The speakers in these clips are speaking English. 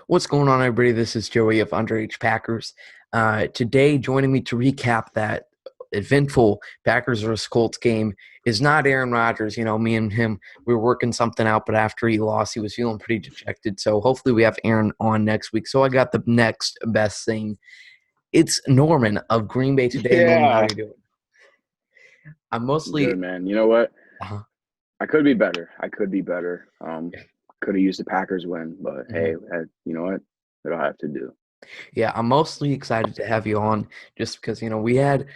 What's going on, everybody? This is Joey of Underage Packers. Today, joining me to recap that eventful Packers vs. Colts game is not Aaron Rodgers. You know, me and him, we were working something out, but after he lost, he was feeling pretty dejected. So hopefully we have Aaron on next week. So I got the next best thing. It's Norman of Green Bay Today. Norman, how are Yeah, you doing? I'm mostly good man. You know what? uh, I could be better. I could be better. Could have used the Packers win, but hey, you know what? It'll have to do. Yeah, I'm mostly excited to have you on just because, we had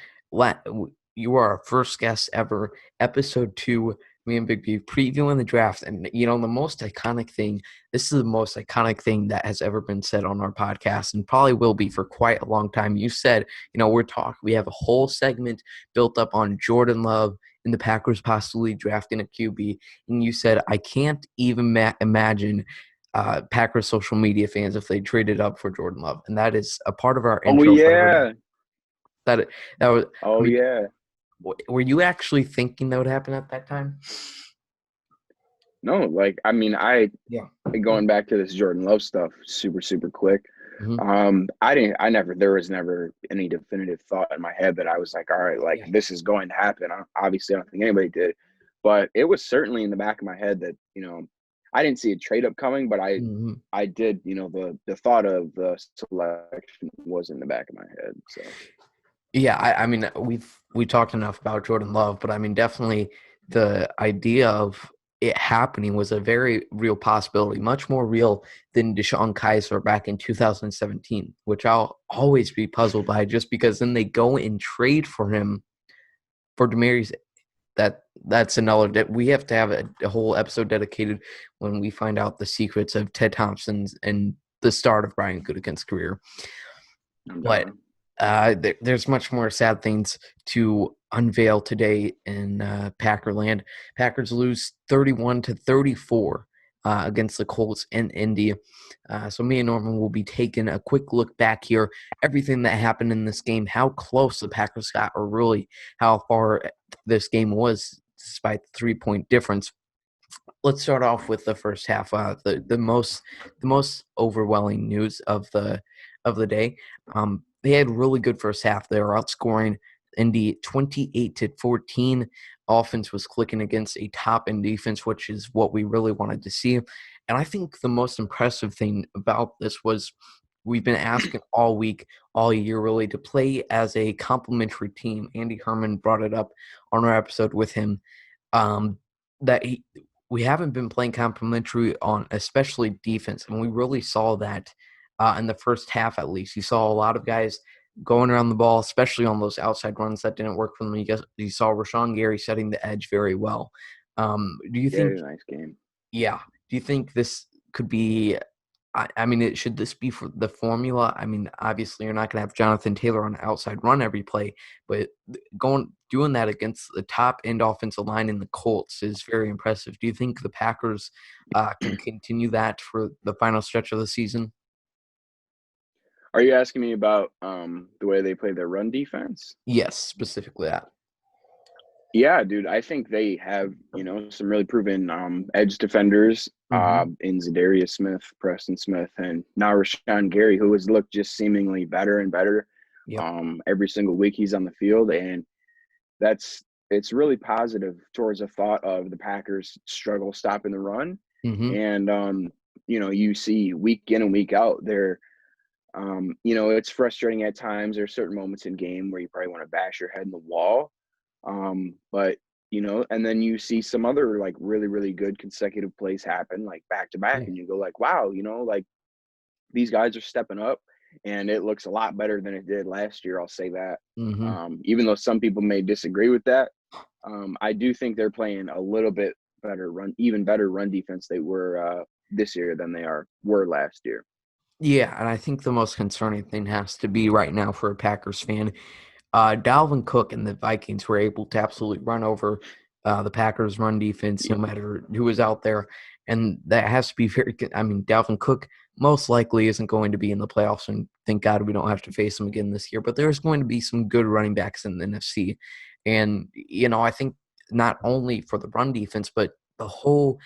you were our first guest ever, episode 2, me and Big B previewing the draft. And, the most iconic thing, this is the most iconic thing that has ever been said on our podcast and probably will be for quite a long time. You said, we have a whole segment built up on Jordan Love and the Packers possibly drafting a QB. And you said, I can't even imagine Packers social media fans if they traded up for Jordan Love, and that is a part of our Oh intro for everybody. yeah. That that was. I Oh mean, yeah. were you actually thinking that would happen at that time? No, like I mean, I Yeah. going back to this Jordan Love stuff super quick. Hmm. There was never any definitive thought in my head that I was like, all right, like Yeah. this is going to happen. Obviously, I don't think anybody did, but it was certainly in the back of my head that, I didn't see a trade up coming, but Hmm. I did, the thought of the selection was in the back of my head. So Yeah. I mean, we talked enough about Jordan Love, but I mean, definitely the idea of it happening was a very real possibility, much more real than Deshaun Kaiser back in 2017, which I'll always be puzzled by, just because then they go and trade for him for Demarius. That's another that we have to have a whole episode dedicated when we find out the secrets of Ted Thompson's and the start of Brian Gutekunst's career. I'm But down. there's much more sad things to unveil today in Packerland. Packers lose 31-34 against the Colts in Indy. So me and Norman will be taking a quick look back here, everything that happened in this game, how close the Packers got, or really how far this game was despite the 3-point difference. Let's start off with the first half. The most overwhelming news of the day. They had really good first half. They were outscoring Indy 28-14. Offense was clicking against a top end defense, which is what we really wanted to see. And I think the most impressive thing about this was we've been asking all week, all year, really, to play as a complementary team. Andy Herman brought it up on our episode with him. Um, that we haven't been playing complimentary on especially defense, and we really saw that in the first half. At least you saw a lot of guys going around the ball, especially on those outside runs that didn't work for them. You saw Rashawn Gary setting the edge very well. Do you Yeah, think? nice game. Yeah. Do you think this could be? I mean, should this be for the formula? I mean, obviously, you're not going to have Jonathan Taylor on the outside run every play, but doing that against the top end offensive line in the Colts is very impressive. Do you think the Packers can continue that for the final stretch of the season? Are you asking me about the way they play their run defense? Yes, specifically that. Yeah, dude, I think they have, some really proven edge defenders Mm-hmm. in Zadarius Smith, Preston Smith, and now Rashawn Gary, who has looked just seemingly better and better Yep. every single week he's on the field. And it's really positive towards the thought of the Packers struggle stopping the run. Mm-hmm. And you see week in and week out there. It's frustrating at times. There are certain moments in game where you probably want to bash your head in the wall. But and then you see some other like really good consecutive plays happen like back to back, Yeah. and you go like, wow, like these guys are stepping up, and it looks a lot better than it did last year. I'll say that. Mm-hmm. Even though some people may disagree with that, I do think they're playing a little bit even better run defense they were this year than were last year. Yeah, and I think the most concerning thing has to be right now for a Packers fan. Dalvin Cook and the Vikings were able to absolutely run over the Packers' run defense, no matter who was out there, and that has to be very. I mean, Dalvin Cook most likely isn't going to be in the playoffs, and thank God we don't have to face him again this year. But there's going to be some good running backs in the NFC, and I think not only for the run defense, but the whole,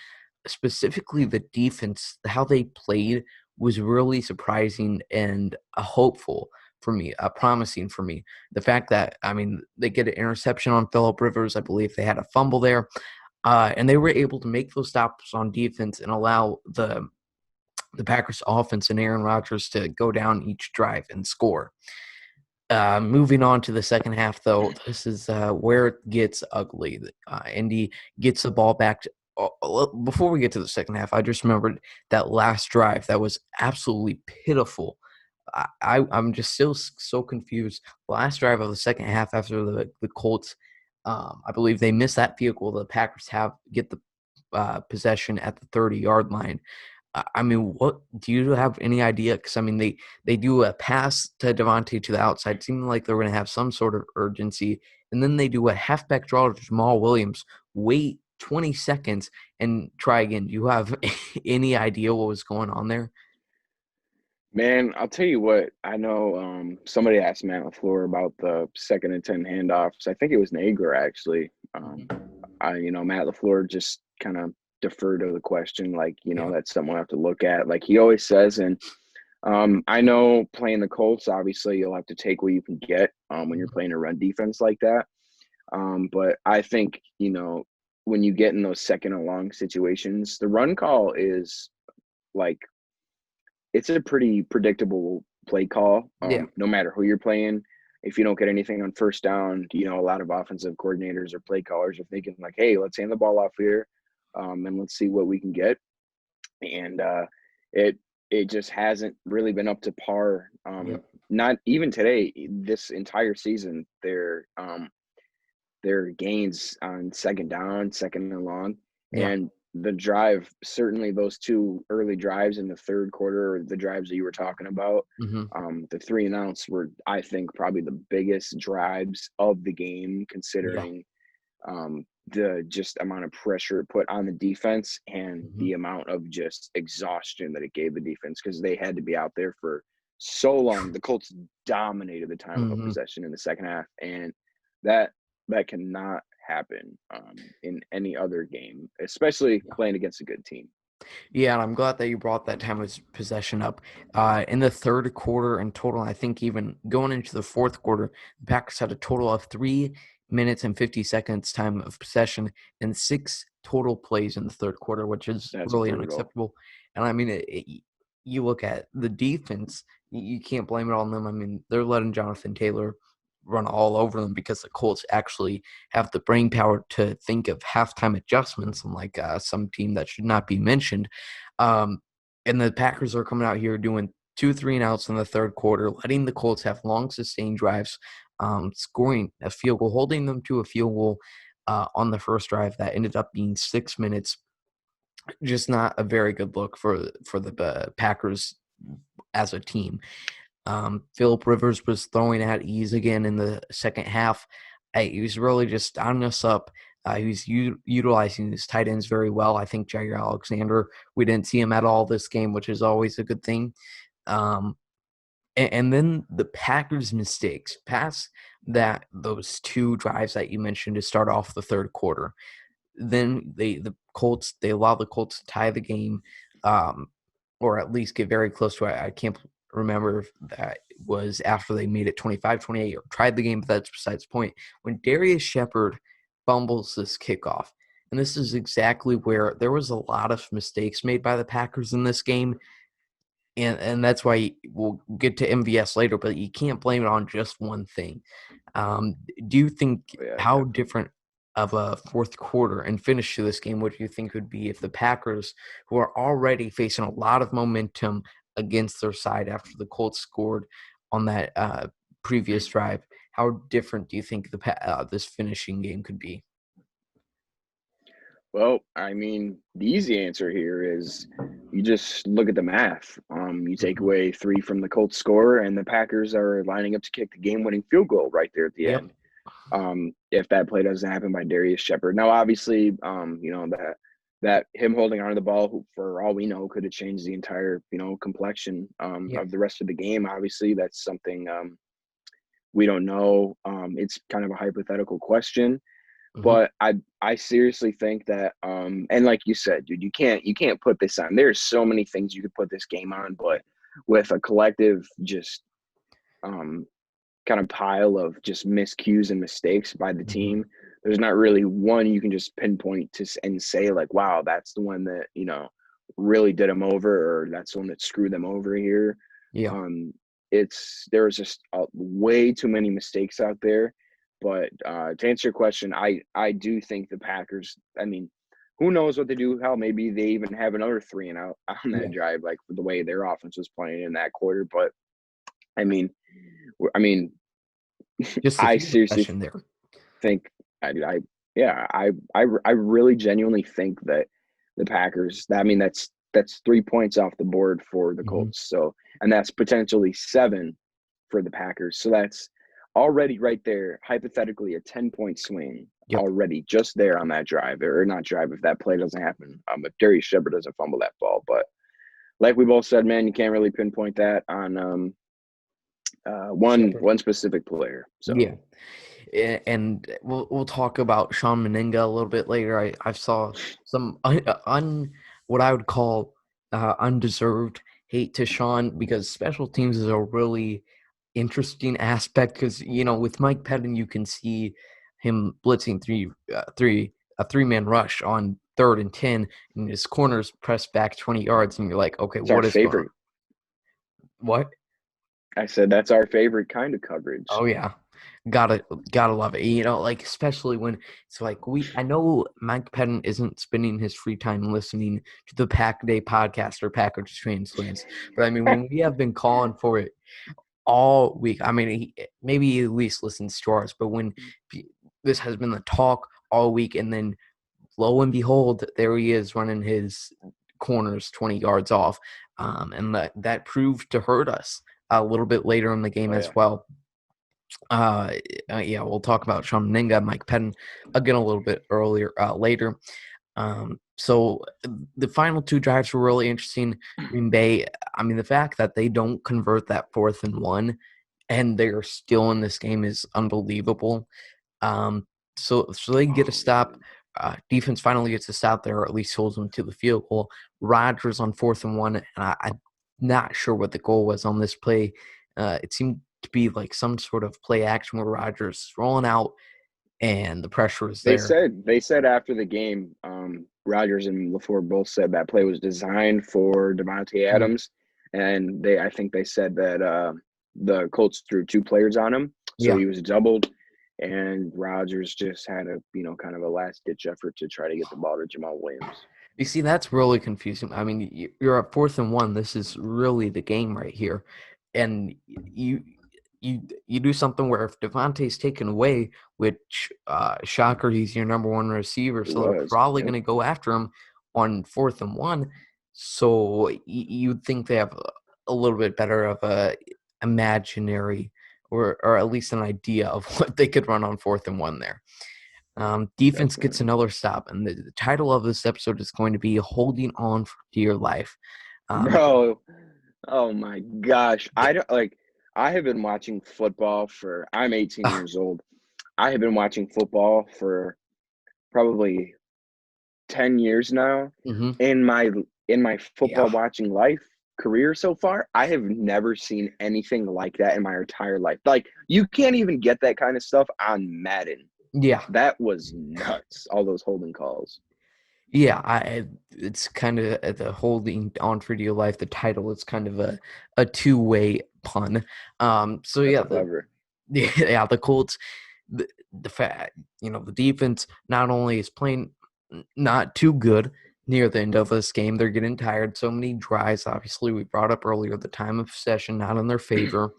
specifically the defense, how they played was really surprising and hopeful for me, promising for me. The fact that, I mean, they get an interception on Phillip Rivers. I believe they had a fumble there. And they were able to make those stops on defense and allow the Packers offense and Aaron Rodgers to go down each drive and score. Moving on to the second half, though, this is where it gets ugly. Indy gets the ball back. Before we get to the second half, I just remembered that last drive that was absolutely pitiful. I'm just still so confused. The last drive of the second half after the Colts, I believe they missed that field goal. The Packers get the possession at the 30-yard line. I mean, what do you have any idea? Because I mean, they do a pass to Devontae to the outside, seeming like they're going to have some sort of urgency, and then they do a halfback draw to Jamal Williams. Wait 20 seconds and try again. Do you have any idea what was going on there? Man, I'll tell you what, I know somebody asked Matt LaFleur about the 2nd and 10 handoffs. I think it was Nager actually. Mhm. Matt LaFleur just kind of deferred to the question, like, Yeah. that's something we'll have to look at. Like he always says, and I know playing the Colts, obviously you'll have to take what you can get when you're Mhm. playing a run defense like that. But I think, when you get in those second and long situations, the run call is like it's a pretty predictable play call. Yeah. No matter who you're playing, if you don't get anything on first down, a lot of offensive coordinators or play callers are thinking like, "Hey, let's hand the ball off here, and let's see what we can get." And it it just hasn't really been up to par. Yep. Not even today. This entire season, their gains on second down, second and long, Yeah. and the drive, certainly those two early drives in the third quarter, or the drives that you were talking about, Hmm. the 3 and outs were, I think, probably the biggest drives of the game, Yeah. considering the just amount of pressure it put on the defense and Hmm. the amount of just exhaustion that it gave the defense because they had to be out there for so long. The Colts dominated the time of Hmm. possession in the second half, and that that cannot happen in any other game, especially playing against a good team. Yeah, and I'm glad that you brought that time of possession up. In the third quarter in total, I think even going into the fourth quarter, the Packers had a total of 3 minutes and 50 seconds time of possession and 6 total plays in the third quarter, which is That's really brutal. unacceptable. And I mean, you look at the defense, you can't blame it on them. I mean, they're letting Jonathan Taylor run all over them because the Colts actually have the brain power to think of halftime adjustments, unlike some team that should not be mentioned. Um, and the Packers are coming out here doing 2 3 and outs in the third quarter, letting the Colts have long sustained drives, scoring a field goal, holding them to a field goal on the first drive that ended up being 6 minutes. Just not a very good look for the Packers as a team. Philip Rivers was throwing at ease again in the second half. He was really just dotting us up. He was utilizing his tight ends very well. I think Jair Alexander, we didn't see him at all this game, which is always a good thing. Um, and then the Packers' mistakes past those 2 drives that you mentioned to start off the third quarter. Then they allow the Colts to tie the game, um, or at least get very close to it. I can't remember if that was after they made it 25-28 or tried the game, but that's besides the point. When Darius Shepard fumbles this kickoff, and this is exactly where there was a lot of mistakes made by the Packers in this game, and that's why we'll get to MVS later, but you can't blame it on just one thing. Do you think Oh, yeah, how definitely. different of a fourth quarter and finish to this game would you think would be if the Packers, who are already facing a lot of momentum against their side after the Colts scored on that previous drive, how different do you think this finishing game could be? Well, I mean, the easy answer here is you just look at the math. You take Mhm. away 3 from the Colts score, and the Packers are lining up to kick the game-winning field goal right there at the Yep. end. If that play doesn't happen by Darius Shepard. Now, obviously, that him holding onto the ball, for all we know, could have changed the entire, complexion Yep. of the rest of the game. Obviously, that's something we don't know. It's kind of a hypothetical question. Hmm. But I seriously think that and like you said, dude, you can't put this on. There's so many things you could put this game on, but with a collective just um kind of pile of just miscues and mistakes by the Hmm. team, there's not really one you can just pinpoint to and say like, wow, that's the one that, really did them over, or that's the one that screwed them over here. Yeah. Um, there was just way too many mistakes out there. But to answer your question, I do think the Packers. I mean, who knows what they do? Hell, maybe they even have another 3-and-out on that Yeah. drive, like the way their offense was playing in that quarter. But I mean, I mean, Just a I field seriously possession there. think I yeah, I really genuinely think that the Packers. I mean, that's 3 points off the board for the Hmm. Colts. So, and that's potentially seven for the Packers. So that's already right there, hypothetically, a 10-point swing Yep. already just there on that drive, or not drive if that play doesn't happen. If Darius Shepard doesn't fumble that ball, but like we both said, man, you can't really pinpoint that on Shepard. one specific player. So Yeah. And we'll talk about Sean Meninga a little bit later. I saw some what I would call undeserved hate to Sean, because special teams is a really interesting aspect, because with Mike Pettin you can see him blitzing a three-man rush on 3rd and 10, and his corners press back 20 yards, and you're like, okay, it's our what is going on? favorite. What? I said that's our favorite kind of coverage. Oh yeah. Gotta love it. Like, especially when it's like, I know Mike Pettin isn't spending his free time listening to the Pack Day podcast or Packers Translants, but I mean, when we have been calling for it all week, I mean, maybe he at least listens to ours, but when this has been the talk all week, and then lo and behold, there he is running his corners 20 yards off, and that proved to hurt us a little bit later in the game Oh as yeah, well. Uh, yeah, we'll talk about Sean Meninga, Mike Pettin again a little bit later. So the final two drives were really interesting. Green Bay, I mean, the fact that they don't convert that 4th and 1 and they are still in this game is unbelievable. So they get a oh stop. man, Defense finally gets a stop there, or at least holds them to the field goal. Rodgers on 4th and 1, and I'm not sure what the goal was on this play. It seemed to be like some sort of play action where Rodgers rolling out, and the pressure was there. they said after the game, Rogers and LaFleur both said that play was designed for Devontae Mm, Adams, and I think they said that the Colts threw two players on him, so yeah. he was doubled, and Rogers just had a kind of a last ditch effort to try to get the ball to Jamal Williams. You see, that's really confusing. I mean, you're at 4th and 1. This is really the game right here, and you do something where if Devontae's taken away, which shocker, he's your number one receiver, It so they're was, probably yep, going to go after him on 4th and 1. So you'd think they have a little bit better of a imaginary, or at least an idea of what they could run on 4th and 1 there. Defense gets definitely, another stop, and the title of this episode is going to be "Holding On for Dear Life." Um, bro. Oh my gosh, I don't like. I have been watching football for. I'm 18 years old. I have been watching football for probably 10 years now. mhm, In my yeah, football watching life career so far, I have never seen anything like that in my entire life. Like, you can't even get that kind of stuff on Madden. yeah, That was nuts. All those holding calls. yeah. It's kind of the "Holding On for Dear Life." The title is kind of a two-way pun. So That's yeah, clever. yeah, the Colts, the fact, the defense not only is playing not too good near the end of this game, they're getting tired. So many drives, obviously, we brought up earlier, the time of possession not in their favor,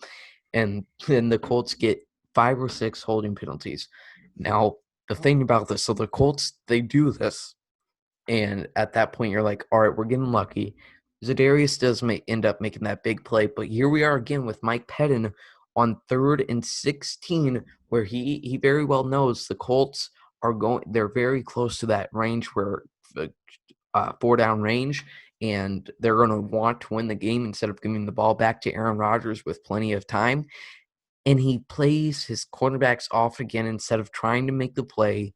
and then the Colts get 5 or 6 holding penalties. Now, the thing about this, so the Colts, they do this, and at that point, you're like, all right, we're getting lucky. Zadarius does end up making that big play, but here we are again with Mike Pettin on 3rd and 16, where he very well knows the Colts are going. They're very close to that range where the 4-down range, and they're going to want to win the game instead of giving the ball back to Aaron Rodgers with plenty of time. And he plays his cornerbacks off again instead of trying to make the play.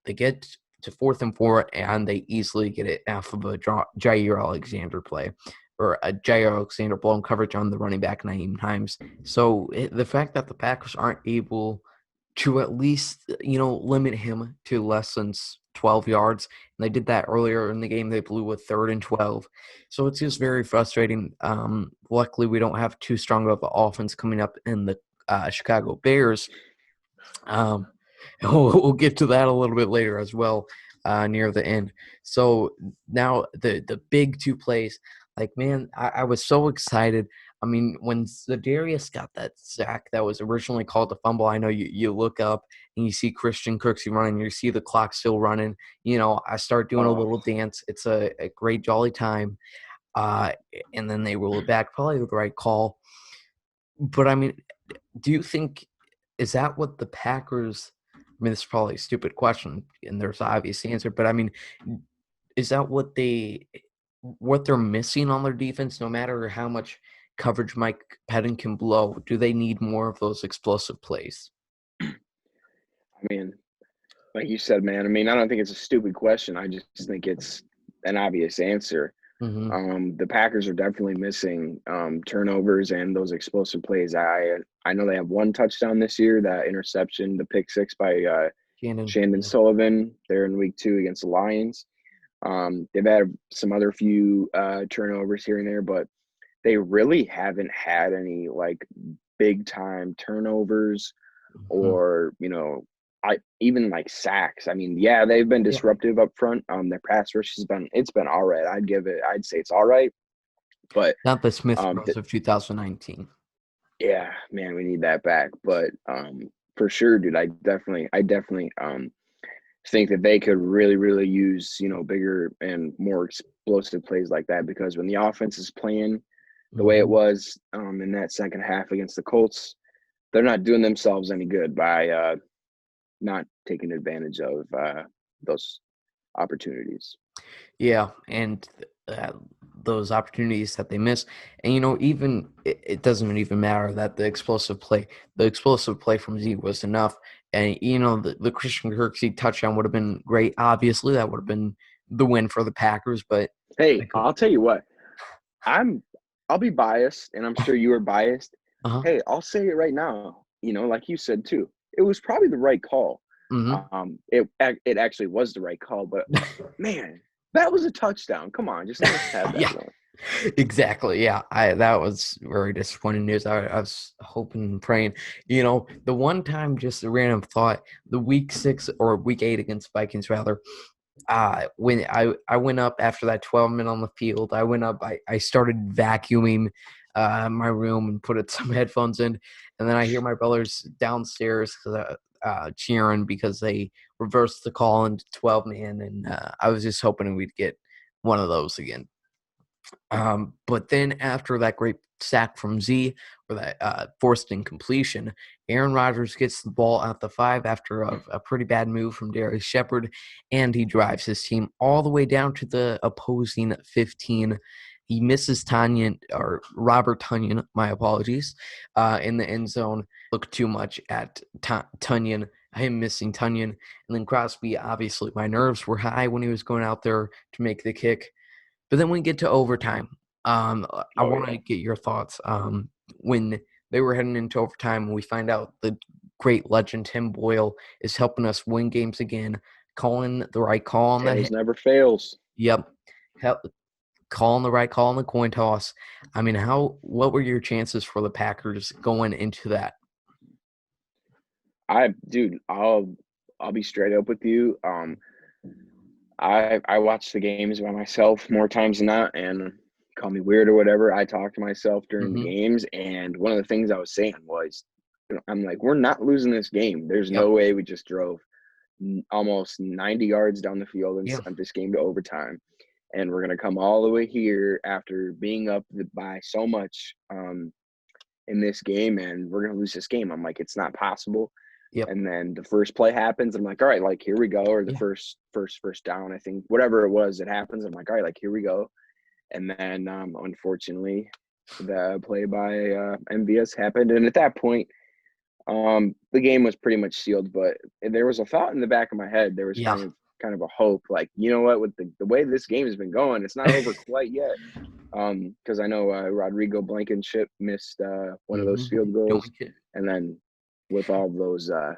they get to 4th and 4, and they easily get it off of a Jair Alexander play, or a Jair Alexander blown coverage on the running back 9 times. So the fact that the Packers aren't able to at least, limit him to less than 12 yards. And they did that earlier in the game. They blew a 3rd and 12. So it's just very frustrating. Luckily, we don't have too strong of an offense coming up in the Chicago Bears. Um, we'll get to that a little bit later as well, near the end. So now the big 2 plays, like, man, I was so excited. I mean, when Za'Darius got that sack that was originally called a fumble, I know you look up and you see Christian Kirksey running, you see the clock still running. I start doing a Oh, little dance. It's a great jolly time. And then they rule it back, probably the right call. But I mean, do you think, is that what the Packers? I mean, this is probably a stupid question, and there's an obvious answer, but I mean, is that what they're missing on their defense? No matter how much coverage Mike Pettin can blow, do they need more of those explosive plays? I mean, like you said, man. I mean, I don't think it's a stupid question. I just think it's an obvious answer. Mm-hmm. The Packers are definitely missing turnovers and those explosive plays. I know they have 1 touchdown this year, that interception, the pick six by Shannon, Shandon yeah, Sullivan there in week 2 against the Lions. They've had some other few turnovers here and there, but they really haven't had any like big time turnovers hmm or, I even like sacks. I mean, yeah, they've been yeah, disruptive up front. Their pass rush it's been all right. I'd say it's all right. But not the Smith um, Bros of 2019. yeah, man, we need that back. But for sure, dude, I definitely think that they could really, really use, bigger and more explosive plays like that, because when the offense is playing the way it Mm-hmm. was in that second half against the Colts, they're not doing themselves any good by not taking advantage of those opportunities. Yeah, and uh, those opportunities that they miss, and even it doesn't even matter that the explosive play from Z was enough, and the Christian Kirksey touchdown would have been great. Obviously, that would have been the win for the Packers, but Hey, they could. I'll tell you what, I'm I'll be biased, and I'm sure you are biased. Uh-huh. Hey, I'll say it right now. Like you said too, it was probably the right call. Mm-hmm. It actually was the right call, but man, that was a touchdown. Come on, just let us have that Yeah, one. exactly. Yeah, that was very disappointing news. I was hoping and praying. The one time, just a random thought, the week 6 or week 8 against Vikings, rather. When I went up after that 12 minute on the field, I went up. I started vacuuming my room and put some headphones in, and then I hear my brothers downstairs cheering because they reversed the call into 12 man, and I was just hoping we'd get one of those again. But then after that great sack from Z, or that forced incompletion, Aaron Rodgers gets the ball at the 5 after a pretty bad move from Darius Shepard, and he drives his team all the way down to the opposing 15. He misses Tanyan, or Robert Tunyon, my apologies, in the end zone. Look too much at Tunyon, him missing Tunyon. And then Crosby, obviously, my nerves were high when he was going out there to make the kick. But then we get to overtime. I Oh want to yeah, get your thoughts. When they were heading into overtime, we find out the great legend Tim Boyle is helping us win games again, calling the right call on that tails hit. never fails. Yep, help, calling the right call on the coin toss. I mean, what were your chances for the Packers going into that? Dude, I'll be straight up with you. I watch the games by myself more times than not, and call me weird or whatever. I talk to myself during the Mm-hmm. games, and one of the things I was saying was, I'm like, we're not losing this game. There's Yep. no way we just drove almost 90 yards down the field and Yeah. sent this game to overtime, and we're gonna come all the way here after being up by so much in this game, and we're gonna lose this game. I'm like, it's not possible. Yep. And then the first play happens. I'm like, all right, like here we go. Or the Yeah. first down, I think, whatever it was, it happens. I'm like, all right, like here we go. And then unfortunately, the play by MVS happened. And at that point, The game was pretty much sealed, but there was a thought in the back of my head. There was Yeah. kind of a hope, like, you know what, with the way this game has been going, it's not over quite yet. Because I know Rodrigo Blankenship missed one of those field goals, Don't and then with all those Yeah.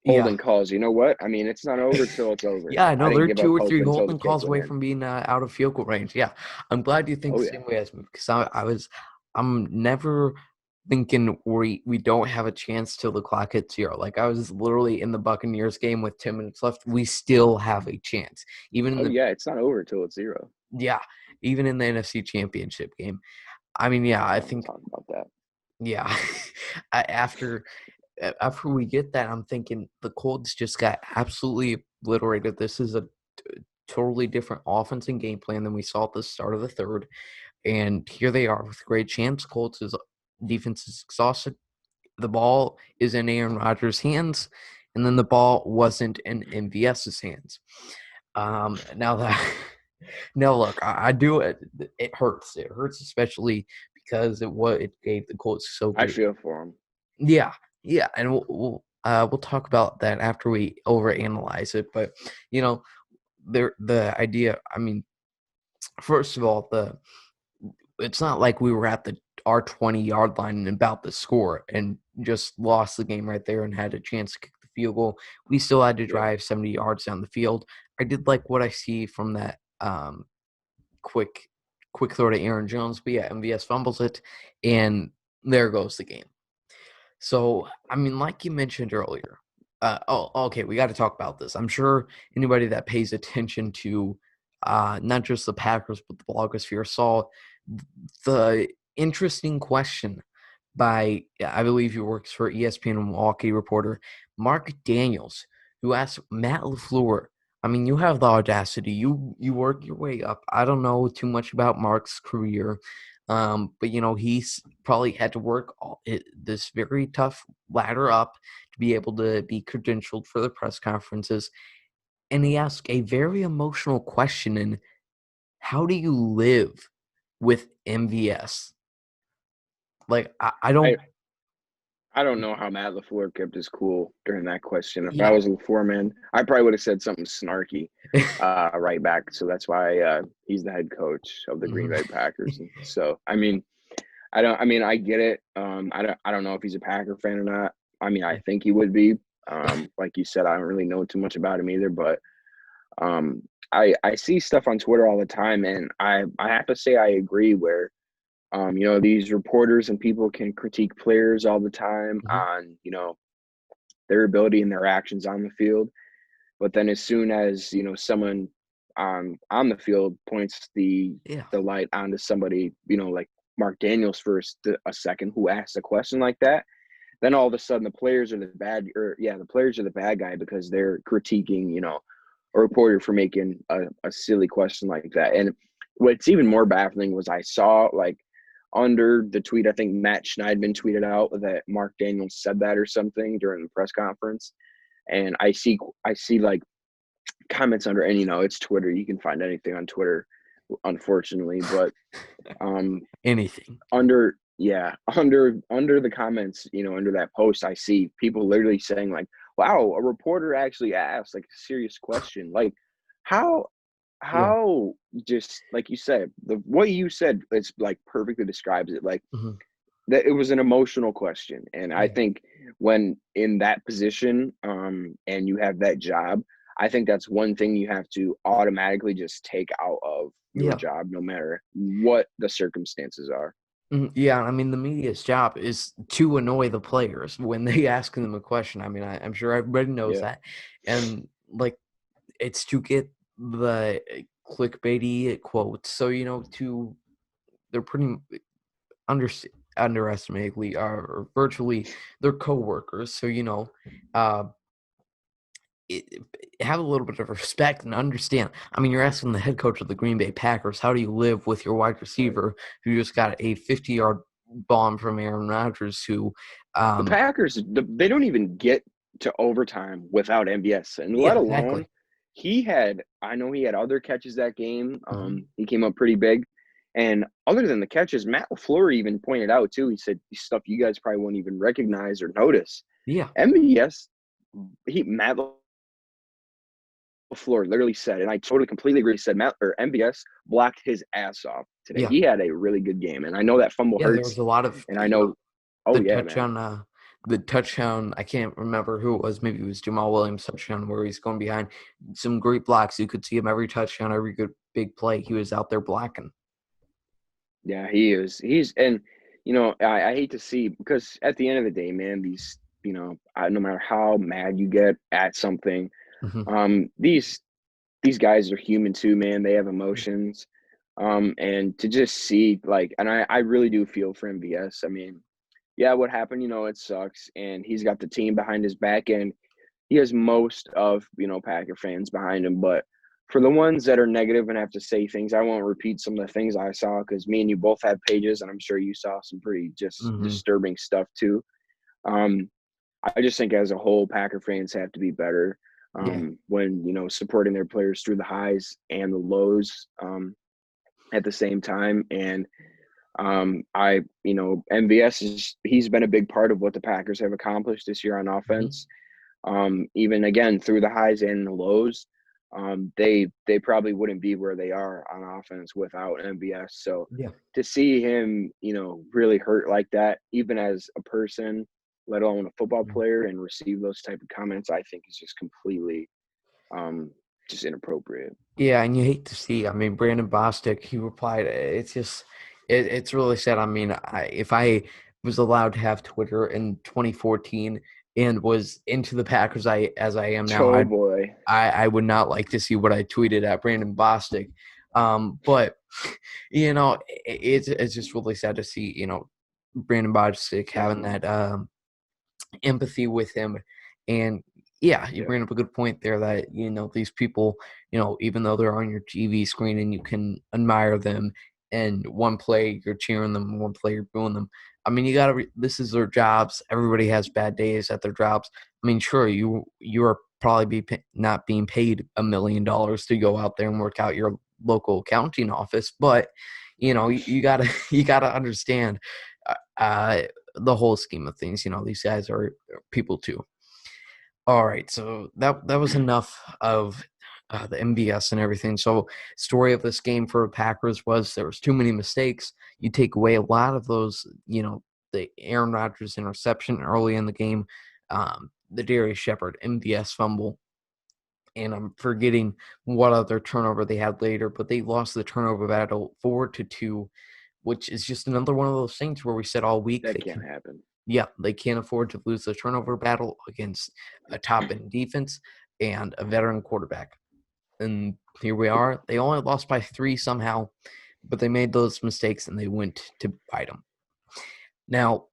holding calls, you know what? I mean, it's not over till it's over. Yeah, I I know didn't they're give two up or hope three until the holding kick calls went away in. from being out of field goal range. Yeah, I'm glad you think Oh the yeah, same way as me because I'm never thinking we don't have a chance till the clock hits zero. Like I was literally in the Buccaneers game with 10 minutes left. We still have a chance, even in oh the yeah, it's not over till it's zero. yeah, even in the NFC Championship game. I mean, yeah, I don't I want to think talk about that. yeah, after after we get that, I'm thinking the Colts just got absolutely obliterated. This is a totally different offense and game plan than we saw at the start of the third. And here they are with great chance. Colts' defense is exhausted. The ball is in Aaron Rodgers' hands, and then the ball wasn't in MVS's hands. Now that now look, I do it. It hurts. It hurts especially because it gave the Colts so I great. feel for him. Yeah, yeah, and we'll talk about that after we overanalyze it. But you know, the idea. I mean, first of all, it's not like we were at our 20-yard line and about to score and just lost the game right there and had a chance to kick the field goal. We still had to Yeah, drive 70 yards down the field. I did like what I see from that quick throw to Aaron Jones, but yeah, MVS fumbles it, and there goes the game. So, I mean, like you mentioned earlier, okay, we got to talk about this. I'm sure anybody that pays attention to not just the Packers, but the blogosphere saw the interesting question by, I believe he works for ESPN Milwaukee reporter, Mark Daniels, who asked Matt LaFleur, I mean, you have the audacity. You work your way up. I don't know too much about Mark's career, but he's probably had to work this very tough ladder up to be able to be credentialed for the press conferences. And he asked a very emotional question: "In how do you live with MVS?" Like I don't. I I don't know how Matt LaFleur kept his cool during that question. If I Yeah. was LaFleur, man, I probably would have said something snarky right back. So that's why he's the head coach of the Green Mhm. Bay Packers. And so, I mean, I don't. I mean, I get it. I don't know if he's a Packer fan or not. I mean, I think he would be. Like you said, I don't really know too much about him either. But um, I see stuff on Twitter all the time, and I have to say I agree. Where these reporters and people can critique players all the time Mhm. on their ability and their actions on the field. But then as soon as someone on the field points Yeah. the light onto somebody, like Mark Daniels for a second, who asked a question like that, then all of a sudden the players are the bad, or yeah, the players are the bad guy because they're critiquing, a reporter for making a silly question like that. And what's even more baffling was I saw like under the tweet, I think Matt Schneidman tweeted out that Mark Daniels said that or something during the press conference. And I see like comments under, and it's Twitter. You can find anything on Twitter, unfortunately. But um Anything. under the comments, under that post, I see people literally saying like, wow, a reporter actually asked like a serious question. Like how Yeah. how just like you said, the what you said, it's like perfectly describes it. Like Mhm. that it was an emotional question. And I Yeah. think when in that position, and you have that job, I think that's one thing you have to automatically just take out of your Yeah. job, no matter what the circumstances are. Yeah, I mean, the media's job is to annoy the players when they ask them a question. I mean, I'm sure everybody knows Yeah. that, and like it's to get the clickbaity quotes. So to they're pretty under underestimatedly or virtually their coworkers. So uh, it, have a little bit of respect and understand. I mean, you're asking the head coach of the Green Bay Packers, how do you live with your wide Right. receiver who just got a 50-yard bomb from Aaron Rodgers, who, The um, Packers, they don't even get to overtime without MVS, and yeah, let alone exactly. he had. I know he had other catches that game. Hmm. He came up pretty big. And other than the catches, Matt LaFleur even pointed out too. He said stuff you guys probably won't even recognize or notice. Yeah. MVS, Matt LaFleur literally said, and I totally completely agree. He said Matt or MVS blocked his ass off today. Yeah. He had a really good game, and I know that fumble Yeah, there hurts, was a lot of, and I know, oh the yeah, man, touchdown, I can't remember who it was, maybe it was Jamal Williams' touchdown where he's going behind. Some great blocks. You could see him every touchdown, every good big play. He was out there blocking. yeah, he is. He's and I hate to see because at the end of the day, man, these no matter how mad you get at something, Mhm. these guys are human too, man. They have emotions. And to just see like, and I really do feel for MVS. I mean, yeah, what happened, it sucks. And he's got the team behind his back and he has most of, Packer fans behind him. But for the ones that are negative and have to say things, I won't repeat some of the things I saw because me and you both have pages and I'm sure you saw some pretty just Mhm. disturbing stuff too. Um, I just think as a whole, Packer fans have to be better Yeah. when supporting their players through the highs and the lows at the same time. And MVS he's been a big part of what the Packers have accomplished this year on Mhm. offense. Even again through the highs and the lows, they probably wouldn't be where they are on offense without MVS. So Yeah. to see him, really hurt like that, even as a person, let alone a football Mhm. player, and receive those type of comments, I think is just completely um, just inappropriate. Yeah, and you hate to see. I mean, Brandon Bostic, he replied. It's just, it's really sad. I mean, if I was allowed to have Twitter in 2014 and was into the Packers, as I am now, Oh boy, I would not like to see what I tweeted at Brandon Bostic. But it's just really sad to see Brandon Bostic having definitely, that empathy with him. And yeah, you yeah, bring up a good point there that, these people, even though they're on your TV screen and you can admire them, and one play you're cheering them, one play you're booing them. I mean, you got to, this is their jobs. Everybody has bad days at their jobs. I mean, sure, you are probably not being paid $1 million to go out there and work out your local accounting office, but you gotta you gotta understand uh, uh, the whole scheme of things. These guys are people too. All right, so that was enough of the MVS and everything. So, story of this game for Packers was there was too many mistakes. You take away a lot of those, the Aaron Rodgers interception early in the game, the Darius Shepard MVS fumble, and I'm forgetting what other turnover they had later, but they lost the turnover battle 4-2, which is just another one of those things where we said all week that they can't can. happen. Yeah, they can't afford to lose the turnover battle against a top end defense and a veteran quarterback. And here we are. They only lost by 3 somehow, but they made those mistakes and they went to bite them. Now,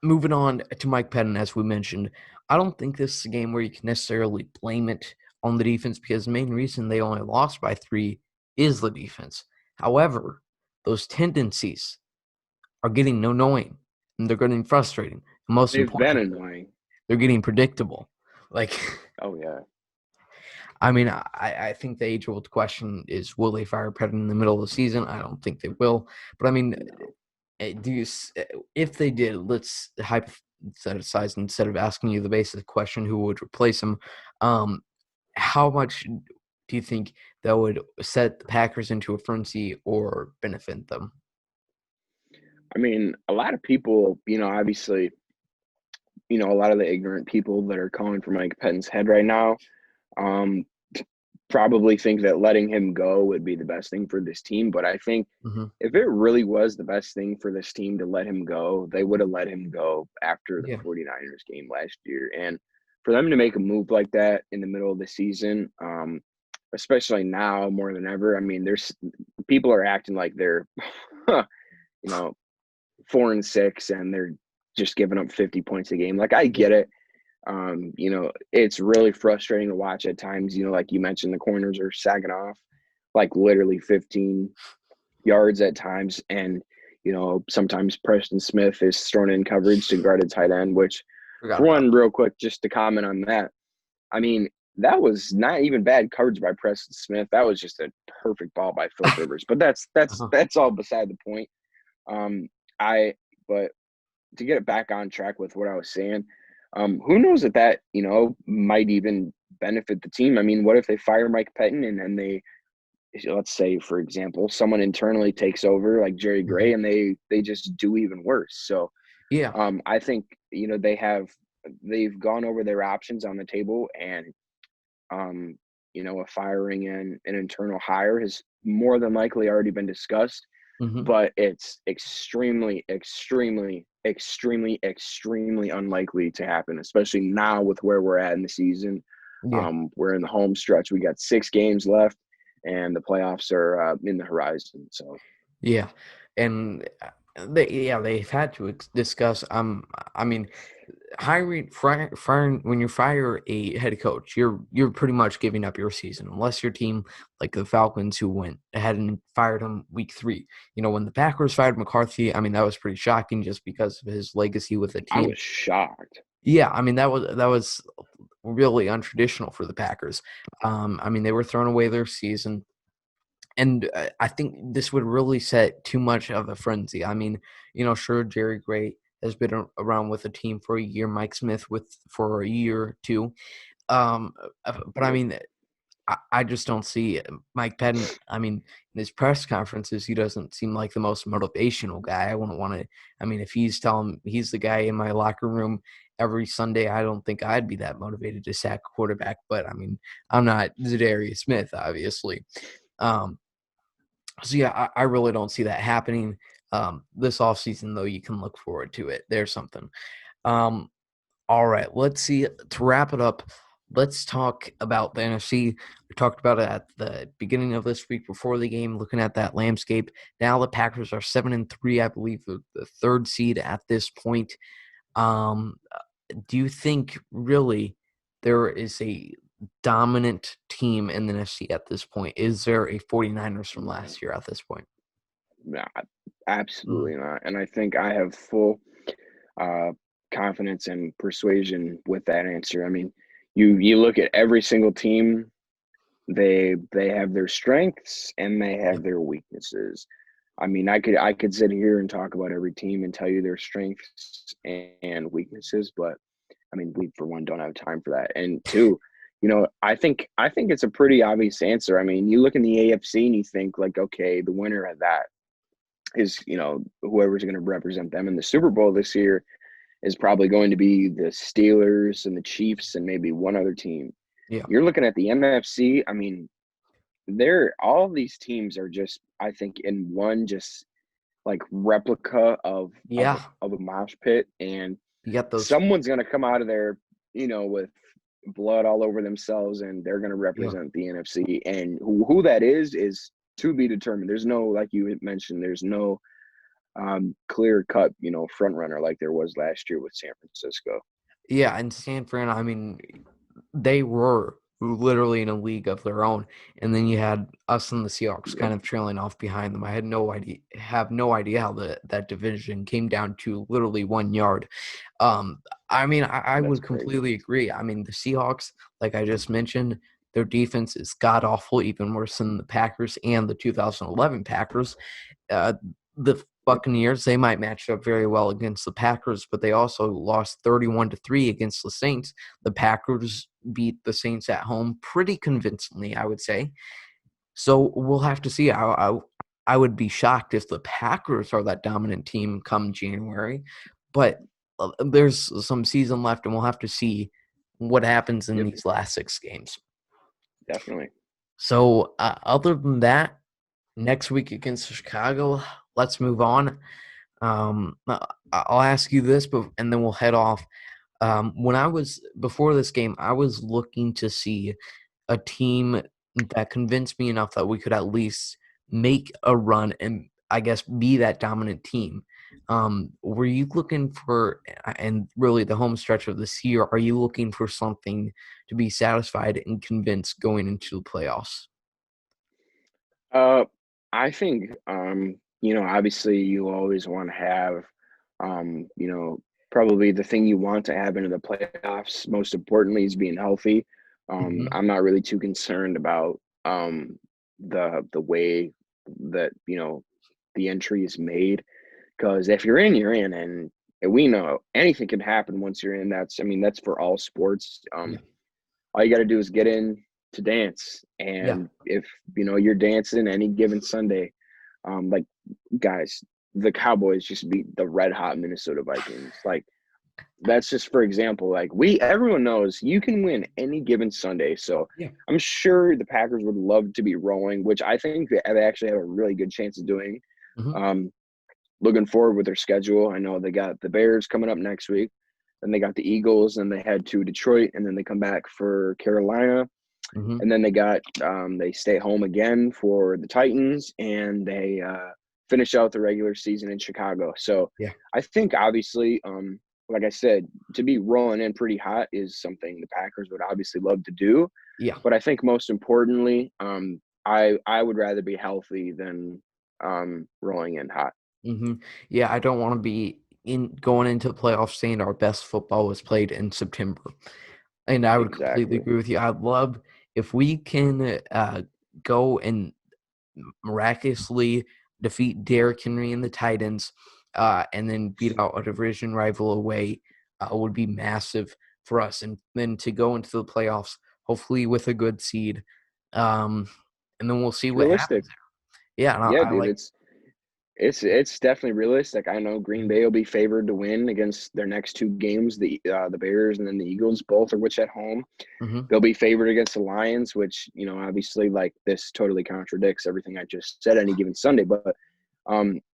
moving on to Mike Pettin, as we mentioned, I don't think this is a game where you can necessarily blame it on the defense because the main reason they only lost by 3 is the defense. However, those tendencies are getting annoying and they're getting frustrating. And most They've been importantly, annoying. they're getting predictable. Like, Oh yeah. I mean, I think the age-old question is, will they fire Pettin in the middle of the season? I don't think they will. But I mean, No. if they did, let's hypothesize instead of asking you the basic question, who would replace him? Um, how much do you think that would set the Packers into a frenzy or benefit them? I mean, a lot of people, obviously, a lot of the ignorant people that are calling for Mike Pettine's head right now, um, probably think that letting him go would be the best thing for this team. But I think Hmm. if it really was the best thing for this team to let him go, they would have let him go after the Yeah. 49ers game last year. And for them to make a move like that in the middle of the season, especially now more than ever, I mean, there's people are acting like they're, you know, 4-6 and they're just giving up 50 points a game. Like I Yeah. get it. It's really frustrating to watch at times. Like you mentioned, the corners are sagging off like literally 15 yards at times. And, sometimes Preston Smith is thrown in coverage to guard a tight end, which Forgot for about one, real quick, just to comment on that. I mean, that was not even bad coverage by Preston Smith. That was just a perfect ball by Philip Rivers. But that's that's Uh-huh. that's all beside the point. Um, I but to get it back on track with what I was saying, who knows if that might even benefit the team. I mean, what if they fire Mike Pettin and then they, let's say for example, someone internally takes over like Jerry Mhm. Gray and they just do even worse. So Yeah. I think they've gone over their options on the table, and um, a firing an internal hire has more than likely already been discussed, Hmm. but it's extremely, extremely, extremely, extremely unlikely to happen, especially now with where we're at in the season. Yeah. We're in the home stretch. We got 6 games left, and the playoffs are in the horizon. So Yeah. And they've had to discuss. I mean, firing when you fire a head coach, you're pretty much giving up your season, unless your team, like the Falcons, who went ahead and fired him week 3. When the Packers fired McCarthy, I mean that was pretty shocking just because of his legacy with the I team. was shocked. Yeah, I mean that was really untraditional for the Packers. I mean they were throwing away their season. And I think this would really set too much of a frenzy. I mean, sure, Jerry Gray has been around with the team for a year, Mike Smith for a year or two. Um, but I Yep. mean, I just don't see Mike Pettin. I mean, in his press conferences, he doesn't seem like the most motivational guy. I wouldn't want to. I mean, if he's telling he's the guy in my locker room every Sunday, I don't think I'd be that motivated to sack a quarterback. But I mean, I'm not Zadarius Smith, obviously. Um, so yeah, I really don't see that happening this offseason, though. You can look forward to it. There's something. Um, all right, let's see. To wrap it up, let's talk about the NFC. We talked about it at the beginning of this week before the game, looking at that landscape. Now the Packers are 7-3, I believe, the third seed at this point. Um, do you think really there is a dominant team in the NFC at this point? Is there a 49ers from No, last year at this point? no, Mm, absolutely not. And I think I have full uh, confidence and persuasion with that answer. I mean, you look at every single team, they have their strengths and they have yep, their weaknesses. I mean, I could sit here and talk about every team and tell you their strengths and weaknesses, but I mean, we for one don't have time for that. And two, I think it's a pretty obvious answer. I mean, you look in the AFC and you think like, okay, the winner of that is, whoever's going to represent them in the Super Bowl this year is probably going to be the Steelers and the Chiefs and maybe one other team. yeah, You're looking at the NFC. I mean, they're all of these teams are just, I think, in one just like replica of yeah. of a mosh pit, and You got those, someone's gonna come out of there, with blood all over themselves, and they're gonna yeah. represent the NFC. And who that is to be determined. There's no, like you had mentioned, there's no clear cut, front runner like there was last year with San Francisco. Yeah, and San Fran, I mean, they were literally in a league of their own, and then you had us and the Seahawks Yep, kind of trailing off behind them. I had no idea, have no idea how that division came down to literally 1 yard. Um, I mean, I that's would crazy. completely agree. I mean, the Seahawks, like I just mentioned, their defense is god awful, even worse than the Packers and the 2011 Packers. The Yep, Buccaneers, they might match up very well against the Packers, but they also lost 31-3 against the Saints. The Packers beat the Saints at home pretty convincingly, I would say. So we'll have to see. I would be shocked if the Packers are that dominant team come January, but there's some season left, and we'll have to see what happens in yep, these last 6 games. definitely. So other than that, next week against Chicago, let's move on. I'll ask you this, but and then we'll head off. When I was before this game, I was looking to see a team that convinced me enough that we could at least make a run and I guess be that dominant team. Were you looking for, and really the home stretch of this year, are you looking for something to be satisfied and convinced going into the playoffs? Uh, I think, obviously you always want to have, probably the thing you want to have into the playoffs, most importantly, is being healthy. Mhm. I'm not really too concerned about the way that the entry is made, because if you're in, you're in, and we know anything can happen once you're in. That's for all sports. Yeah. All you got to do is get in to dance, Yeah. and if you're dancing any given Sunday, like, guys, the Cowboys just beat the red hot Minnesota Vikings. Like, that's just for example. Like, everyone knows you can win any given Sunday. So Yeah. I'm sure the Packers would love to be rolling, which I think they actually have a really good chance of doing. Mhm. Um, Looking forward with their schedule. I know they got the Bears coming up next week, then they got the Eagles, and they head to Detroit, and then they come back for Carolina, Mhm. and then they stay home again for the Titans, and they finish out the regular season in Chicago. So Yeah. I think obviously, like I said, to be rolling in pretty hot is something the Packers would obviously love to do. Yeah. But I think most importantly, I would rather be healthy than rolling in hot. Mhm. Yeah, I don't wanna be in going into the playoffs saying our best football was played in September, and I would completely Exactly. agree with you. I'd love if we can, go and miraculously defeat Derrick Henry and the Titans, and then beat out a division rival away, would be massive for us, and then to go into the playoffs, hopefully with a good seed, um, and then we'll see It's what realistic. happens there. Yeah, and Yeah, I dude. like. It's definitely realistic. I know Green Mhm. Bay will be favored to win against their next two games, the Bears and then the Eagles, both of which at home. Mhm. They'll be favored against the Lions, which, obviously, like, this totally contradicts everything I just said any given Sunday. But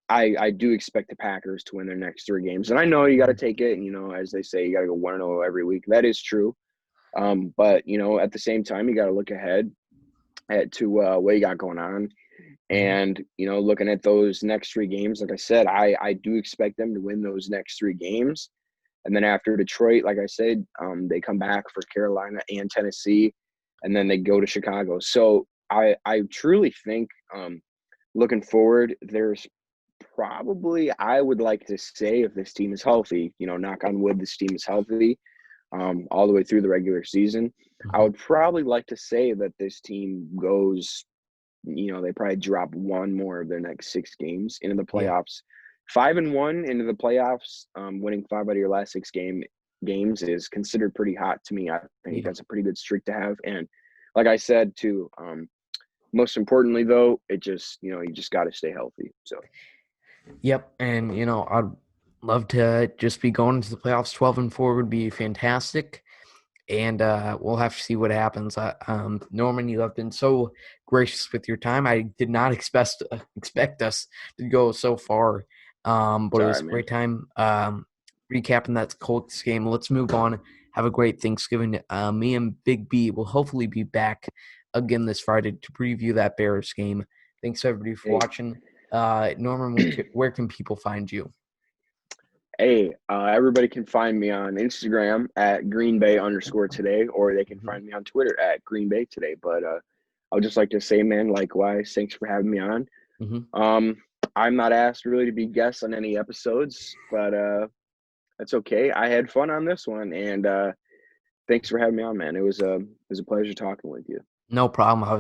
I do expect the Packers to win their next three games. And I know you got to Mhm. take it. And, as they say, you got to go 1-0 every week. That is true. But, at the same time, you got to look ahead to what you got going on. Mhm. And, looking at those next three games, like I said, I do expect them to win those next three games. And then after Detroit, like I said, they come back for Carolina and Tennessee, and then they go to Chicago. So I truly think, looking forward, there's probably, I would like to say, if this team is healthy, knock on wood, this team is healthy, all the way through the regular season. I Mhm. would probably like to say that this team goes, they probably drop one more of their next six games into the Yeah. playoffs. 5-1 into the playoffs, winning five out of your last six games is considered pretty hot to me. I think Yeah. that's a pretty good streak to have. And like I said too, most importantly though, it just you just got to stay healthy. So Yep, and, I'd love to just be going into the playoffs 12-4 would be fantastic. And we'll have to see what happens. Norman, you have been so gracious with your time. I did not expect us to go so far, but it's it all was right, a man. great time recapping that Colts game. Let's move on. Have a great Thanksgiving. Me and Big B will hopefully be back again this Friday to preview that Bears game. Thanks everybody for Hey, watching. Norman, where can people find you? hey, everybody can find me on Instagram at GreenBay_today, or they can Mhm. find me on Twitter at GreenBayToday. But I would just like to say, man, likewise, thanks for having me on. Mhm. Um, I'm not asked really to be guest on any episodes, but that's okay. I had fun on this one, and thanks for having me on, man. It was a pleasure talking with you. No problem. I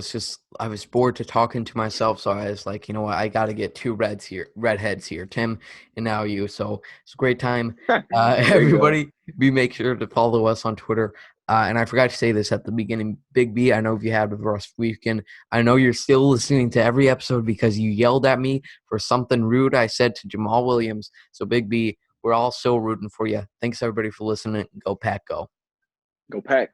was bored to talking to myself, so I was like, you know what, I got to get two redheads here, Tim and now you. So it's a great time. There you go. Everybody, be make sure to follow us on Twitter. And I forgot to say this at the beginning, Big B. I know if you had a rough weekend, I know you're still listening to every episode because you yelled at me for something rude I said to Jamal Williams. So Big B, we're all still rooting for you. Thanks everybody for listening. Go Pack, go. Go Pack.